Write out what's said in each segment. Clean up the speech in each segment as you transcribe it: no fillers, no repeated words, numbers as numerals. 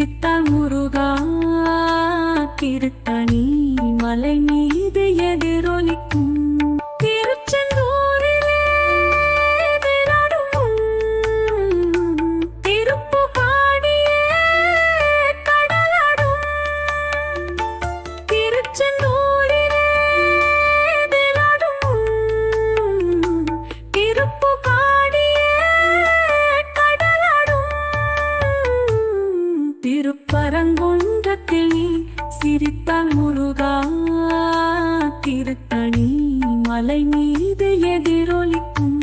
சிரித்தால் முருகா திருத்தணி மலை மீது எதிரொலிக்கும். திருச்செந்தூரிலே விளையாடும் திருப்புகாடியே கடலாடும். திருச்செந்தூரிலே விளையாடும் திருப்புகாடியே கடலாடும். திருப்பரங்குன்றத்தில் சிரித்தால் முருகா திருத்தணி மலை மீது எதிரொலிக்கும்.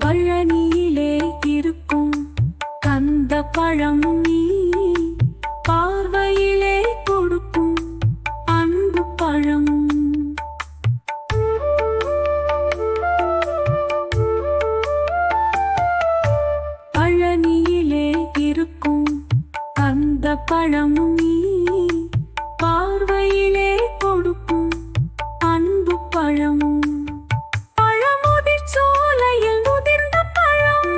பழனியிலே இருக்கும் கந்த பழம் நீ பார்வையிலே கொடுக்கும் அன்பு பழம். பழனியிலே இருக்கும் கந்த பழம் நீ பார்வையிலே கொடுக்கும் அன்பு பழம். பழமுதிர் சோலையில் முதிர்ந்த பழம்.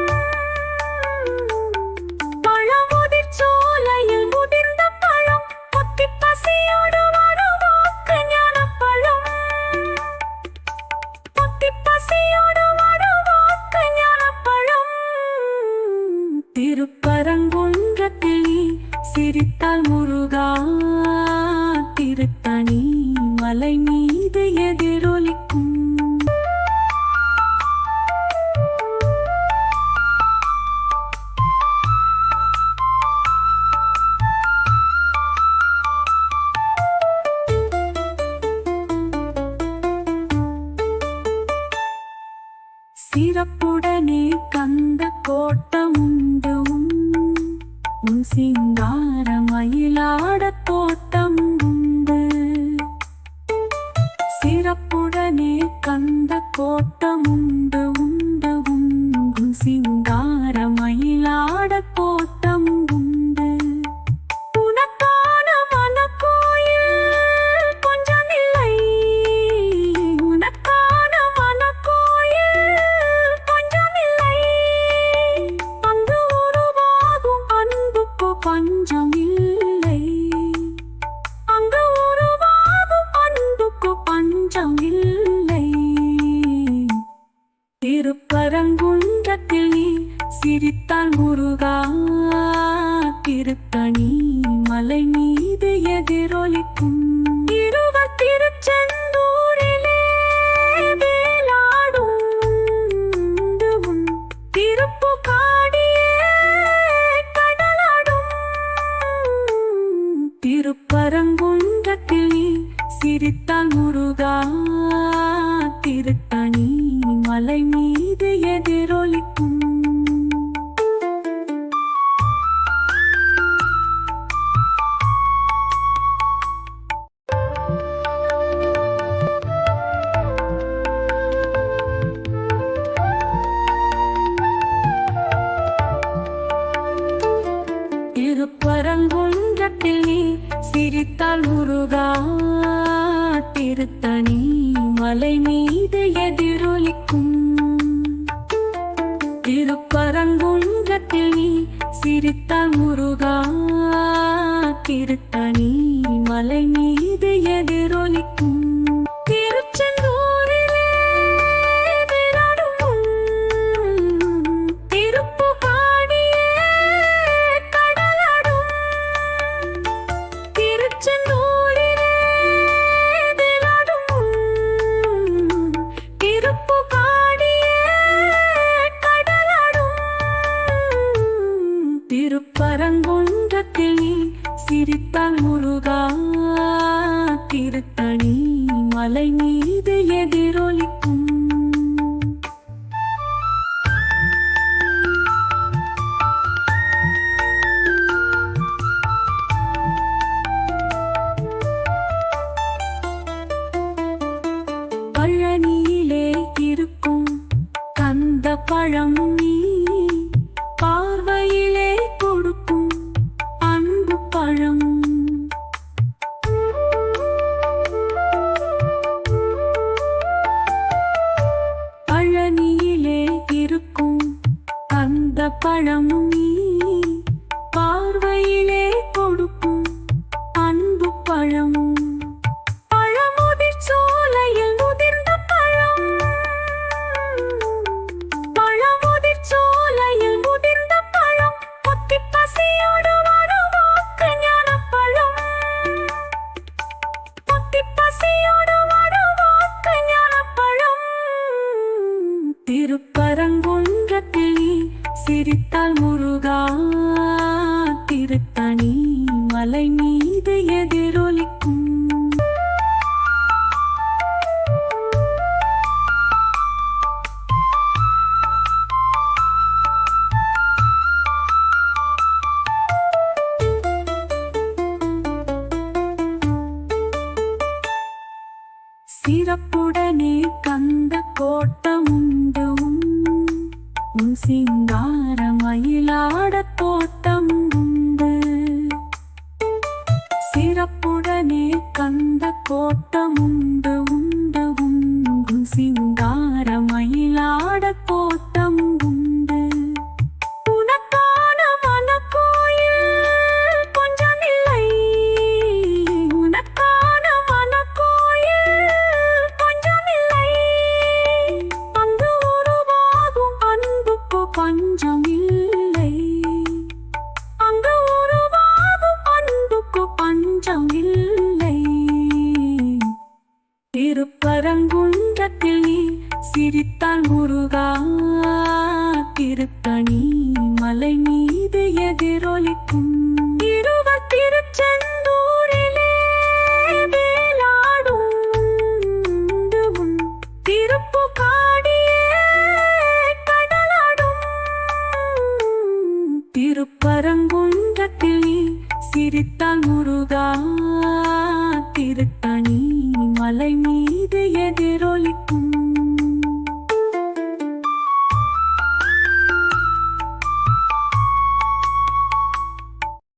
பழமுதிர் சோலையில் முதிர்ந்த பழம். பொத்தி பசியோடு வாக்கு ஞானப்பழம். பொத்தி பசியோடு வாக்கு ஞானப்பழம். திருப்பரங்குன்றத்தில் சிரித்தால் முருகா திருத்தணி மலை மீது எதிரொலிக்கும். சிறப்புடனே கந்த கோட்டமுண்டு உன் சிங்கார மயிலாட தோட்டம் உண்டு. சிறப்புடனே கந்த கோட்டமுண்டு உன் சிங்கார மயிலாட தோட்டம் உண்டு. உனக்கான மனக்கோயில் கொஞ்சமில்லை. உனக்கான மனக்கோயில் கொஞ்சமில்லை. அங்கு உருவாகும் அன்புக்கு பஞ்சமில்லை. அங்கு உருவாகும் அன்புக்கு பஞ்சமில்லை. திருப்பரங்குன்றத்தில் சிரித்தால் முருகா திருத்தணி மலை மீது எதிரொலிக்கும். திருச்செந்தூரிலே வேலாடும் திருப்புகாடியே கடலாடும். திருப்பரங்குன்றத்தில் சிரித்தால் முருகா திருத்தணி மலை மீது எதிரொலிக்கும். திருப்பரங்குன்றத்தில் சிரித்தால் முருகா திருத்தணி மலை மீது எதிரொலிக்கும். திருப்பரங்குன்றத்தில் சிரித்தால் முருகா திருத்தணி மலை மீது எதிரொலிக்கும். திருச்செந்தூரிலே விளையாடும் திருப்புகாடியே கடலாடும். திருச்செந்தூரிலே விளையாடும் திருப்புகாடியே கடலாடும். திருப்பரங்குன்றத்தில் சிரித்தால் முருகா திருத்தணி மலை மீது எதிரொலிக்கும். பழனியிலே இருக்கும் கந்த பழம் நீ பார்வையிலே கொடுக்கும் அன்பு பழம். சிரித்தால் முருகா திருத்தணி மலை மீது எதிரொலிக்கும். சிறப்புடனே கந்த கோட்டமுண்டு உன் சிங்கார மயிலாட தோட்டம் உண்டு. சிறப்புடனே கந்த கோட்டமுண்டு உன் சிங்கார மயிலாட தோட்டம் உண்டு. உனக்கான மனக்கோயில் கொஞ்சமில்லை, உனக்கான மனக்கோயில் கொஞ்சமில்லை. அங்கு உருவாகும் அன்புக்கு பஞ்சமில்லை, அங்கு உருவாகும் அன்புக்கு பஞ்சமில்லை. திருப்பரங்குன்றத்தில் நீ சிரித்தால் முருகா திருத்தணி மலை மீது எதிரொலிக்கும். திருச்செந்தூரிலே வேலாடும் திருப்புக்காடியே கடலாடும். திருப்பரங்குன்றத்தில் நீ சிரித்தால் முருகா திருத்தணி மலை மீது எதிரொலிக்கும்.